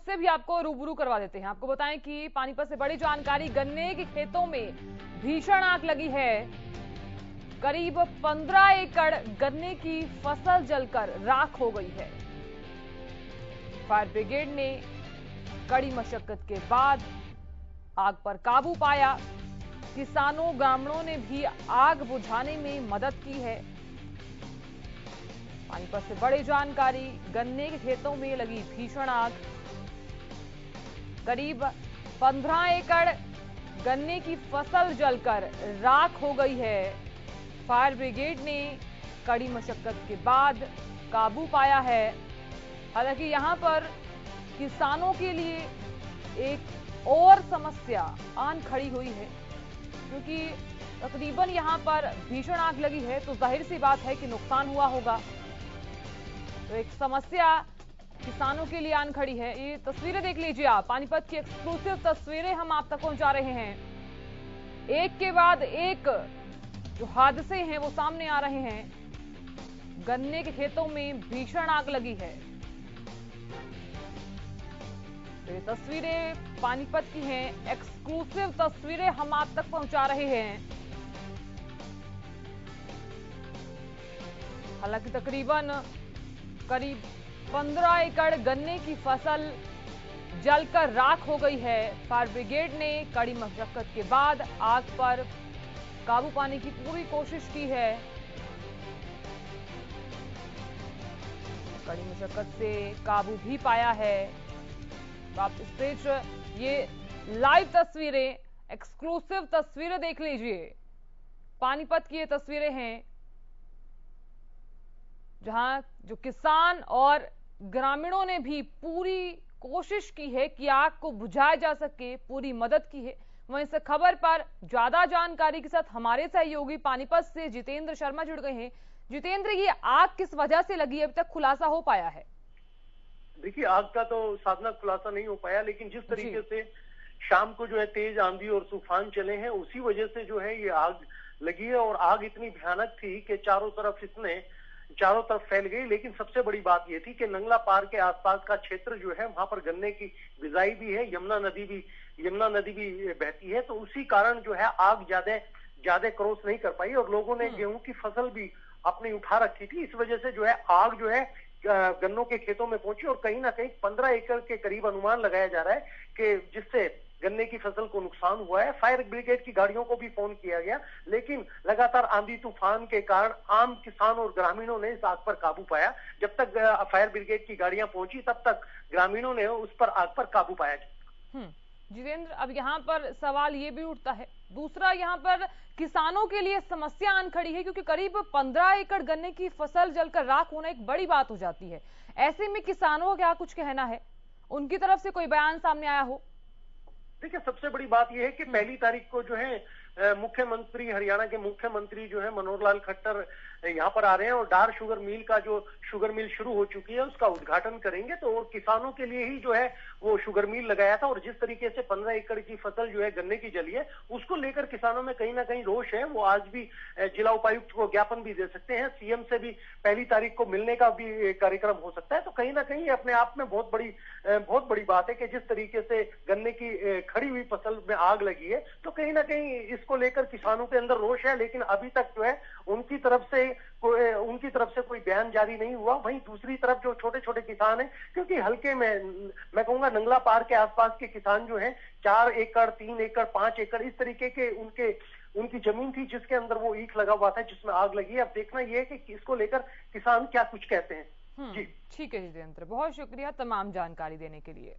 उससे भी आपको रूबरू करवा देते हैं। आपको बताएं कि पानीपत से बड़ी जानकारी, गन्ने के खेतों में भीषण आग लगी है। करीब 15 एकड़ गन्ने की फसल जलकर राख हो गई है। फायर ब्रिगेड ने कड़ी मशक्कत के बाद आग पर काबू पाया। किसानों ग्रामीणों ने भी आग बुझाने में मदद की है। पानीपत से बड़ी जानकारी, गन्ने के खेतों में लगी भीषण आग। करीब 15 एकड़ गन्ने की फसल जलकर राख हो गई है। फायर ब्रिगेड ने कड़ी मशक्कत के बाद काबू पाया है। हालांकि यहां पर किसानों के लिए एक और समस्या आन खड़ी हुई है, क्योंकि तकरीबन यहां पर भीषण आग लगी है तो जाहिर सी बात है कि नुकसान हुआ होगा। तो एक समस्या किसानों के लिए आन खड़ी है। ये तस्वीरें देख लीजिए आप, पानीपत की एक्सक्लूसिव तस्वीरें हम आप तक पहुंचा रहे हैं। एक के बाद एक जो हादसे हैं वो सामने आ रहे हैं। गन्ने के खेतों में भीषण आग लगी है। तो ये तस्वीरें पानीपत की हैं, एक्सक्लूसिव तस्वीरें हम आप तक पहुंचा रहे हैं। हालांकि तकरीबन करीब 15 एकड़ गन्ने की फसल जलकर राख हो गई है। फायर ब्रिगेड ने कड़ी मशक्कत के बाद आग पर काबू पाने की पूरी कोशिश की है। कड़ी मशक्कत से काबू भी पाया है। तो आप इस पेज ये लाइव तस्वीरें, एक्सक्लूसिव तस्वीरें देख लीजिए। पानीपत की ये तस्वीरें हैं जहां जो किसान और ग्रामीणों ने भी पूरी कोशिश की है कि आग को बुझाया जा सके, पूरी मदद की है। वहीं से खबर पर ज्यादा जानकारी के साथ हमारे सहयोगी पानीपत से जितेंद्र शर्मा जुड़ गए हैं। जितेंद्र, ये आग किस वजह से लगी, अभी तक खुलासा हो पाया है? देखिए, आग का तो साधना खुलासा नहीं हो पाया, लेकिन जिस तरीके से शाम को जो है तेज आंधी और तूफान चले हैं, उसी वजह से जो है ये आग लगी है। और आग इतनी भयानक थी कि चारों तरफ फैल गई। लेकिन सबसे बड़ी बात ये थी कि नंगला पार के आसपास का क्षेत्र जो है, वहां पर गन्ने की बिजाई भी है, यमुना नदी भी बहती है। तो उसी कारण जो है आग ज्यादा क्रॉस नहीं कर पाई और लोगों ने गेहूं की फसल भी अपनी उठा रखी थी। इस वजह से जो है आग जो है गन्नों के खेतों में पहुंची और कहीं ना कहीं 15 एकड़ के करीब अनुमान लगाया जा रहा है कि जिससे गन्ने की फसल को नुकसान हुआ है। फायर ब्रिगेड की गाड़ियों को भी फोन किया गया, लेकिन लगातार आंधी तूफान के कारण आम किसान और ग्रामीणों ने इस आग पर काबू पाया। जब तक फायर ब्रिगेड की गाड़ियां पहुंची, तब तक ग्रामीणों ने उस पर आग पर काबू पाया। जितेंद्र, अब यहाँ पर सवाल ये भी उठता है, दूसरा यहाँ पर किसानों के लिए समस्या आन खड़ी है, क्योंकि करीब 15 एकड़ गन्ने की फसल जलकर राख होना एक बड़ी बात हो जाती है। ऐसे में किसानों का क्या कुछ कहना है? उनकी तरफ से कोई बयान सामने आया हो? देखिए, सबसे बड़ी बात यह है कि पहली तारीख को जो है मुख्यमंत्री, हरियाणा के मुख्यमंत्री जो है मनोहर लाल खट्टर यहाँ पर आ रहे हैं और डार शुगर मिल का जो शुगर मिल शुरू हो चुकी है उसका उद्घाटन करेंगे। तो और किसानों के लिए ही जो है वो शुगर मिल लगाया था। और जिस तरीके से 15 एकड़ की फसल जो है गन्ने की जली है, उसको लेकर किसानों में कहीं ना कहीं रोष है। वो आज भी जिला उपायुक्त को ज्ञापन भी दे सकते हैं, सीएम से भी पहली तारीख को मिलने का भी कार्यक्रम हो सकता है। तो कहीं ना कहीं अपने आप में बहुत बड़ी बात है कि जिस तरीके से गन्ने की खड़ी हुई फसल में आग लगी है, तो कहीं ना कहीं इसको लेकर किसानों के अंदर रोष है। लेकिन अभी तक जो है उनकी तरफ से कोई बयान जारी नहीं हुआ। वहीं दूसरी तरफ जो छोटे छोटे किसान हैं, क्योंकि हल्के में मैं कहूंगा नंगला पार के आसपास के किसान जो हैं, 4 एकड़ 3 एकड़ 5 एकड़ इस तरीके के उनकी जमीन थी जिसके अंदर वो ईख लगा हुआ था जिसमें आग लगी। अब देखना यह है कि इसको लेकर किसान क्या कुछ कहते हैं। जी ठीक है जितेंद्र, बहुत शुक्रिया तमाम जानकारी देने के लिए।